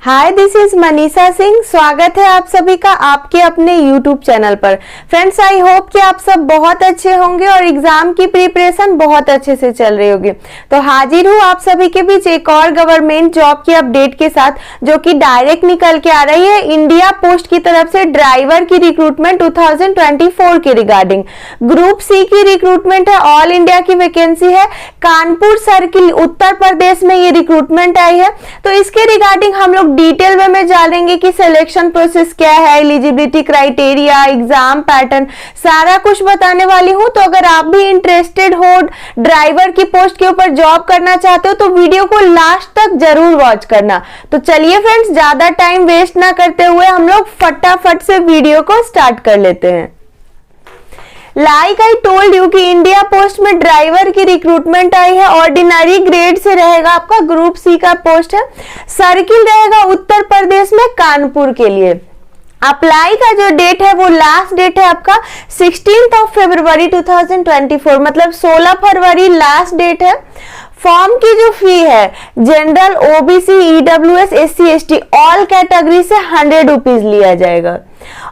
Hi, this is Manisha Singh. स्वागत है आप सभी का आपके अपने यूट्यूब चैनल पर। फ्रेंड्स, आई होप कि आप सब बहुत अच्छे होंगे और एग्जाम की प्रिपरेशन बहुत अच्छे से चल रही होगी। तो हाजिर हूँ आप सभी के बीच एक और गवर्नमेंट जॉब की अपडेट के साथ, जो कि डायरेक्ट निकल के आ रही है इंडिया पोस्ट की तरफ से ड्राइवर की रिक्रूटमेंट 2024 के रिगार्डिंग। ग्रुप सी की रिक्रूटमेंट है, ऑल इंडिया की वैकेंसी है, कानपुर सर्किल उत्तर प्रदेश में ये रिक्रूटमेंट आई है। तो इसके रिगार्डिंग हम लोग डिटेल में जानेंगे कि सिलेक्शन प्रोसेस क्या है, एलिजिबिलिटी क्राइटेरिया, एग्जाम पैटर्न, सारा कुछ बताने वाली हूं। तो अगर आप भी इंटरेस्टेड हो, ड्राइवर की पोस्ट के ऊपर जॉब करना चाहते हो, तो वीडियो को लास्ट तक जरूर वॉच करना। तो चलिए फ्रेंड्स, ज्यादा टाइम वेस्ट ना करते हुए हम लोग फटाफट से वीडियो को स्टार्ट कर लेते हैं। लाइक आई टोल्ड यू कि इंडिया पोस्ट में ड्राइवर की रिक्रूटमेंट आई है। ऑर्डिनरी ग्रेड से रहेगा, आपका ग्रुप सी का पोस्ट है। सर्किल रहेगा उत्तर प्रदेश में कानपुर के लिए। अप्लाई का जो डेट है वो लास्ट डेट है आपका 16 फरवरी 2024, मतलब 16 फरवरी लास्ट डेट है। फॉर्म की जो फी है, general, OBC, EWS, SC, ST all category से 100 रुपीज लिया जाएगा।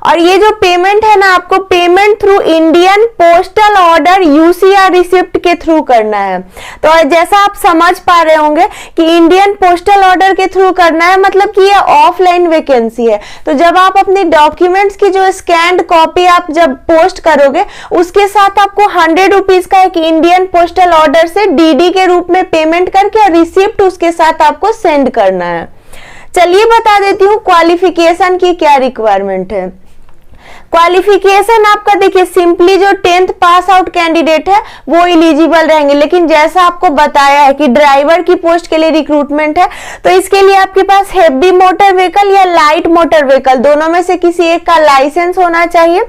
और ये जो पेमेंट है ना, आपको payment through Indian postal order UCR receipt के थ्रू करना है। तो जैसा आप समझ पा रहे होंगे कि इंडियन पोस्टल ऑर्डर के थ्रू करना है, मतलब कि ये ऑफलाइन वैकेंसी है। तो जब आप अपने डॉक्यूमेंट्स की जो स्कैन्ड कॉपी आप जब पोस्ट करोगे, उसके साथ आपको 100 रुपीज का एक इंडियन पोस्टल ऑर्डर से डीडी के रूप में पेमेंट करके और रिसिप्ट उसके साथ आपको सेंड करना है। चलिए बता देती हूँ क्वालिफिकेशन की क्या रिक्वायरमेंट है। क्वालिफिकेशन आपका देखिए, सिंपली जो 10th पास आउट कैंडिडेट है वो एलिजिबल रहेंगे। लेकिन जैसा आपको बताया है कि ड्राइवर की पोस्ट के लिए रिक्रूटमेंट है, तो इसके लिए आपके पास हेवी मोटर व्हीकल या लाइट मोटर व्हीकल दोनों में से किसी एक का लाइसेंस होना चाहिए।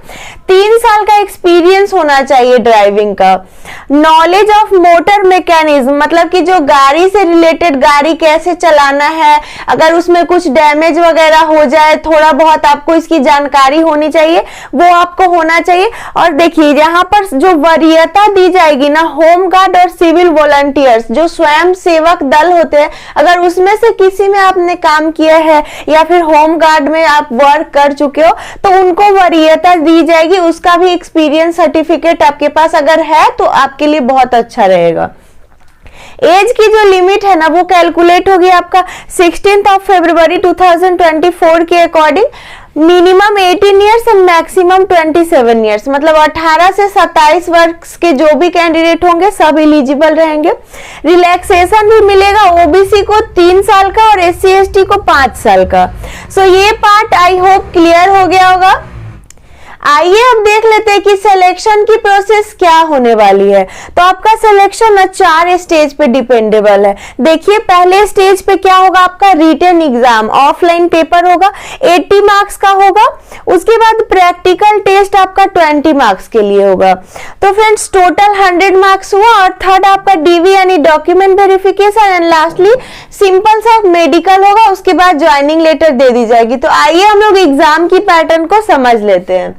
3 साल का एक्सपीरियंस होना चाहिए ड्राइविंग का। नॉलेज ऑफ मोटर मैकेनिज्म, मतलब कि जो गाड़ी से रिलेटेड, गाड़ी कैसे चलाना है, अगर उसमें कुछ डैमेज वगैरह हो जाए, थोड़ा बहुत आपको इसकी जानकारी होनी चाहिए, वो आपको होना चाहिए। और देखिए यहाँ पर जो वरीयता दी जाएगी ना, होम गार्ड और सिविल वॉलंटियर्स जो स्वयं सेवक दल होते हैं, अगर उसमें से किसी में आपने काम किया है या फिर होम गार्ड में आप वर्क कर चुके हो, तो उनको वरीयता दी जाएगी। उसका भी एक्सपीरियंस सर्टिफिकेट आपके पास अगर है तो आपके लिए बहुत अच्छा रहेगा। एज की जो लिमिट है ना, वो कैलकुलेट होगी आपका 16 फरवरी 2024 के अकॉर्डिंग। मिनिमम 18 ईयर्स और मैक्सिमम 27 ईयर्स, मतलब 18 से 27 वर्ष के जो भी कैंडिडेट होंगे सब एलिजिबल रहेंगे। रिलैक्सेशन भी मिलेगा, ओबीसी को 3 साल का और एससी एसटी को 5 साल का। सो ये पार्ट आई होप क्लियर हो गया होगा। आइए अब देख लेते हैं कि सिलेक्शन की प्रोसेस क्या होने वाली है। तो आपका सिलेक्शन 4 स्टेज पे डिपेंडेबल है। देखिए, पहले स्टेज पे क्या होगा, आपका रिटन एग्जाम, ऑफलाइन पेपर होगा, 80 मार्क्स का होगा। उसके बाद प्रैक्टिकल टेस्ट आपका 20 मार्क्स के लिए होगा। तो फ्रेंड्स, टोटल 100 मार्क्स हुआ। और थर्ड आपका डीवी यानी document verification, and lastly simple सा मेडिकल होगा। उसके बाद ज्वाइनिंग लेटर दे दी जाएगी। तो आइए हम लोग एग्जाम की पैटर्न को समझ लेते हैं।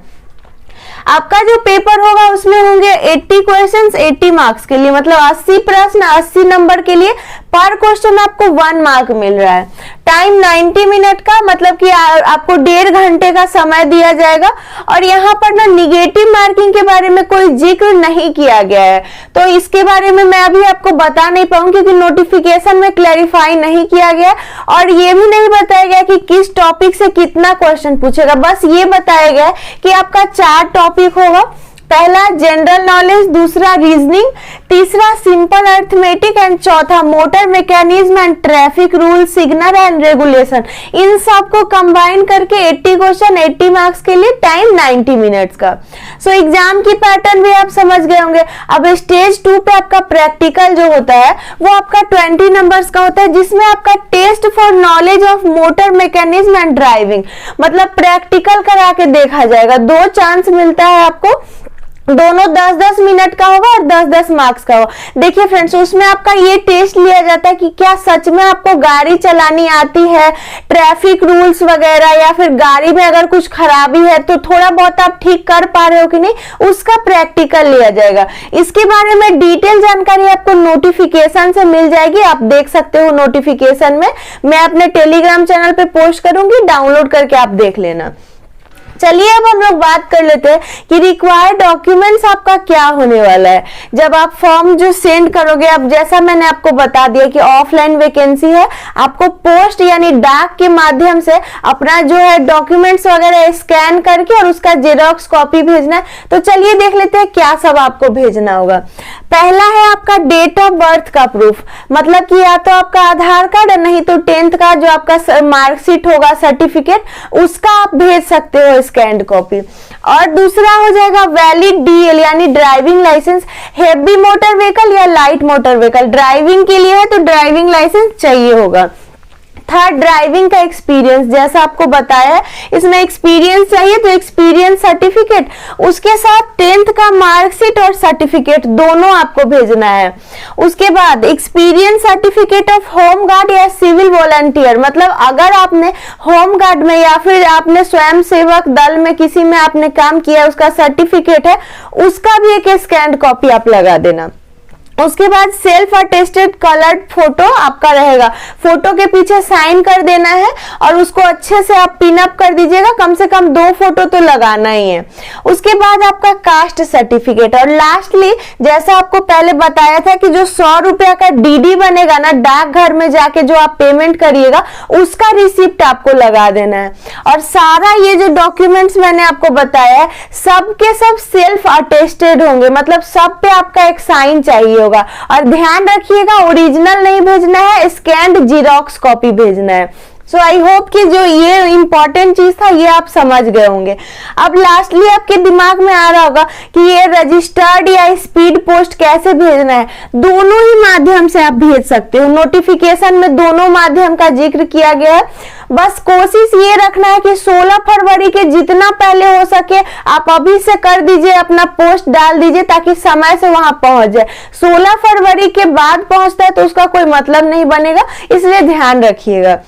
आपका जो पेपर होगा उसमें होंगे 80 क्वेश्चंस 80 मार्क्स के लिए, मतलब 80 प्रश्न 80 नंबर के लिए। पर क्वेश्चन आपको 1 मार्क मिल रहा है। टाइम 90 मिनट का, मतलब कि आपको 1.5 घंटे का समय दिया जाएगा। और यहाँ पर ना निगेटिव मार्किंग के बारे में कोई जिक्र नहीं किया गया है, तो इसके बारे में मैं अभी आपको बता नहीं पाऊंगी क्योंकि नोटिफिकेशन में क्लैरिफाई नहीं किया गया। और ये भी नहीं बताया गया कि किस टॉपिक से कितना क्वेश्चन पूछेगा। बस ये बताया गया कि आपका 4 टॉपिक होगा। पहला जनरल नॉलेज, दूसरा रीजनिंग, तीसरा सिंपल अर्थमेटिक एंड चौथा motor mechanism and traffic rule, signal and regulation. इन सब को कंबाइन करके 80 क्वेश्चन 80 मार्क्स के लिए, टाइम 90 मिनट्स का। सो एग्जाम की पैटर्न भी आप समझ गए होंगे। अब स्टेज 2 पे आपका प्रैक्टिकल जो होता है वो आपका 20 नंबर्स का होता है, जिसमें आपका test for knowledge of motor mechanism and driving, मतलब प्रैक्टिकल करा के देखा जाएगा। 2 चांस मिलता है आपको। दोनों 10-10 मिनट का होगा और 10-10 मार्क्स का होगा। देखिए फ्रेंड्स, उसमें आपका ये टेस्ट लिया जाता है कि क्या सच में आपको गाड़ी चलानी आती है, ट्रैफिक रूल्स वगैरह, या फिर गाड़ी में अगर कुछ खराबी है तो थोड़ा बहुत आप ठीक कर पा रहे हो कि नहीं, उसका प्रैक्टिकल लिया जाएगा। इसके बारे में डिटेल जानकारी आपको नोटिफिकेशन से मिल जाएगी, आप देख सकते हो नोटिफिकेशन में। मैं अपने टेलीग्राम चैनल पे पोस्ट करूंगी, डाउनलोड करके आप देख लेना। चलिए अब हम लोग बात कर लेते हैं कि रिक्वायर्ड डॉक्यूमेंट्स आपका क्या होने वाला है जब आप फॉर्म जो सेंड करोगे। अब जैसा मैंने आपको बता दिया कि ऑफलाइन वैकेंसी है, आपको पोस्ट यानी डाक के माध्यम से अपना जो है डॉक्यूमेंट्स वगैरह स्कैन करके और उसका जेरॉक्स कॉपी भेजना है। तो चलिए देख लेते हैं क्या सब आपको भेजना होगा। पहला है आपका डेट ऑफ बर्थ का प्रूफ, मतलब कि या तो आपका आधार कार्ड नहीं तो 10th का जो आपका मार्कशीट होगा, सर्टिफिकेट, उसका आप भेज सकते हो स्कैन्ड कॉपी। और दूसरा हो जाएगा वैलिड डीएल यानी driving licence, heavy motor vehicle या लाइट मोटर व्हीकल। ड्राइविंग के लिए है तो ड्राइविंग लाइसेंस चाहिए होगा। थर्ड, ड्राइविंग का एक्सपीरियंस, जैसा आपको बताया है इसमें एक्सपीरियंस चाहिए तो एक्सपीरियंस सर्टिफिकेट, उसके साथ 10th का मार्कशीट और सर्टिफिकेट दोनों आपको भेजना है। उसके बाद experience certificate of home guard या सिविल वॉलंटियर, मतलब अगर आपने होम गार्ड में या फिर आपने स्वयं सेवक दल में किसी में आपने काम किया, उसका सर्टिफिकेट है, उसका भी एक स्कैन कॉपी आप लगा देना। उसके बाद सेल्फ अटेस्टेड कलर्ड फोटो आपका रहेगा, फोटो के पीछे साइन कर देना है और उसको अच्छे से आप पिन अप कर दीजिएगा, कम से कम 2 फोटो तो लगाना ही है। उसके बाद आपका कास्ट सर्टिफिकेट, और लास्टली जैसा आपको पहले बताया था कि जो 100 रुपया का डीडी बनेगा ना, डाकघर में जाके जो आप पेमेंट करिएगा उसका रिसिप्ट आपको लगा देना है। और सारा ये जो डॉक्यूमेंट्स मैंने आपको बताया है सब के सब सेल्फ अटेस्टेड होंगे, मतलब सब पे आपका एक साइन चाहिए। और ध्यान रखिएगा ओरिजिनल नहीं भेजना है, स्कैन्ड जीरोक्स कॉपी भेजना है। सो आई होप कि जो ये इंपॉर्टेंट चीज था ये आप समझ गए होंगे। अब लास्टली आपके दिमाग में आ रहा होगा कि ये रजिस्टर्ड या स्पीड पोस्ट कैसे भेजना है। दोनों ही माध्यम से आप भेज सकते हो, नोटिफिकेशन में दोनों माध्यम का जिक्र किया गया है। बस कोशिश ये रखना है कि 16 फरवरी के जितना पहले हो सके आप अभी से कर दीजिए, अपना पोस्ट डाल दीजिए ताकि समय से वहां पहुंच जाए। 16 फरवरी के बाद पहुंचता है तो उसका कोई मतलब नहीं बनेगा, इसलिए ध्यान रखिएगा।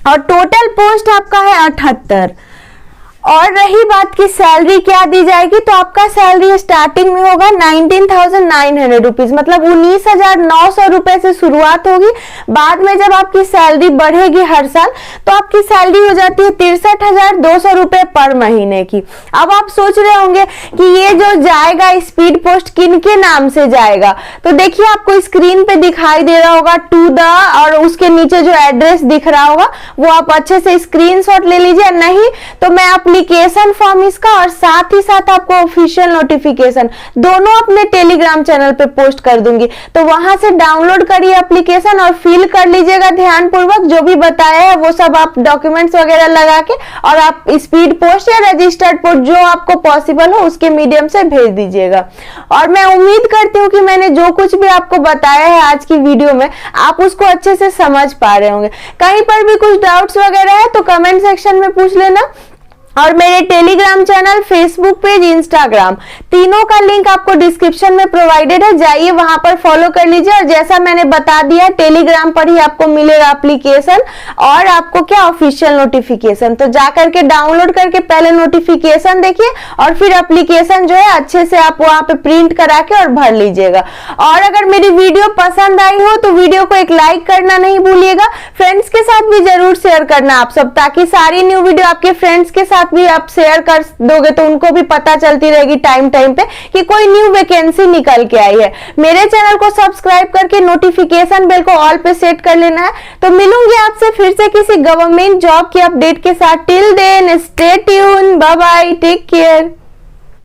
और टोटल पोस्ट आपका है 78। और रही बात की सैलरी क्या दी जाएगी, तो आपका सैलरी स्टार्टिंग में होगा 19,900 रुपीज, मतलब 19,900 रुपए से शुरुआत होगी। बाद में जब आपकी सैलरी बढ़ेगी हर साल तो आपकी सैलरी हो जाती है 63,200 रुपए पर महीने की। अब आप सोच रहे होंगे कि ये जो जाएगा स्पीड पोस्ट किन के नाम से जाएगा, तो देखिए आपको स्क्रीन पे दिखाई दे रहा होगा टू द, और उसके नीचे जो एड्रेस दिख रहा होगा वो आप अच्छे से स्क्रीनशॉट ले लीजिए। नहीं तो मैं एप्लीकेशन फॉर्म इसका और साथ ही साथ आपको ऑफिशियल नोटिफिकेशन दोनों अपने टेलीग्राम चैनल पे पोस्ट कर दूंगी, तो वहां से डाउनलोड करिए एप्लीकेशन और फिल कर लीजिएगा ध्यानपूर्वक। जो भी बताया है वो सब आप डॉक्यूमेंट्स वगैरह लगा के और आप स्पीड पोस्ट या रजिस्टर्ड पोस्ट जो आपको पॉसिबल हो उसके मीडियम से भेज दीजिएगा। और मैं उम्मीद करती हूँ कि मैंने जो कुछ भी आपको बताया है आज की वीडियो में आप उसको अच्छे से समझ पा रहे होंगे। कहीं पर भी कुछ डाउट्स वगैरह है तो कमेंट सेक्शन में पूछ लेना। और मेरे Telegram channel, Facebook page, Instagram तीनों का लिंक आपको डिस्क्रिप्शन में प्रोवाइडेड है, जाइए वहां पर फॉलो कर लीजिए। और जैसा मैंने बता दिया टेलीग्राम पर ही आपको मिलेगा एप्लीकेशन और आपको क्या ऑफिशियल नोटिफिकेशन, तो जाकर के डाउनलोड करके पहले नोटिफिकेशन देखिए और फिर एप्लीकेशन जो है अच्छे से आप वहां पे प्रिंट करा के और भर लीजिएगा। और अगर मेरी वीडियो पसंद आई हो तो वीडियो को एक लाइक करना नहीं भूलिएगा, फ्रेंड्स के साथ भी जरूर शेयर करना आप सब, ताकि सारी न्यू वीडियो आपके फ्रेंड्स के साथ भी आप शेयर कर दोगे तो उनको भी पता चलती रहेगी टाइम टाइम पे कि कोई न्यू वैकेंसी निकल के आई है। मेरे चैनल को सब्सक्राइब करके नोटिफिकेशन बेल को ऑल पे सेट कर लेना है। तो मिलूंगी आपसे फिर से किसी गवर्नमेंट जॉब की अपडेट के साथ। Till then stay tune, bye bye, take care.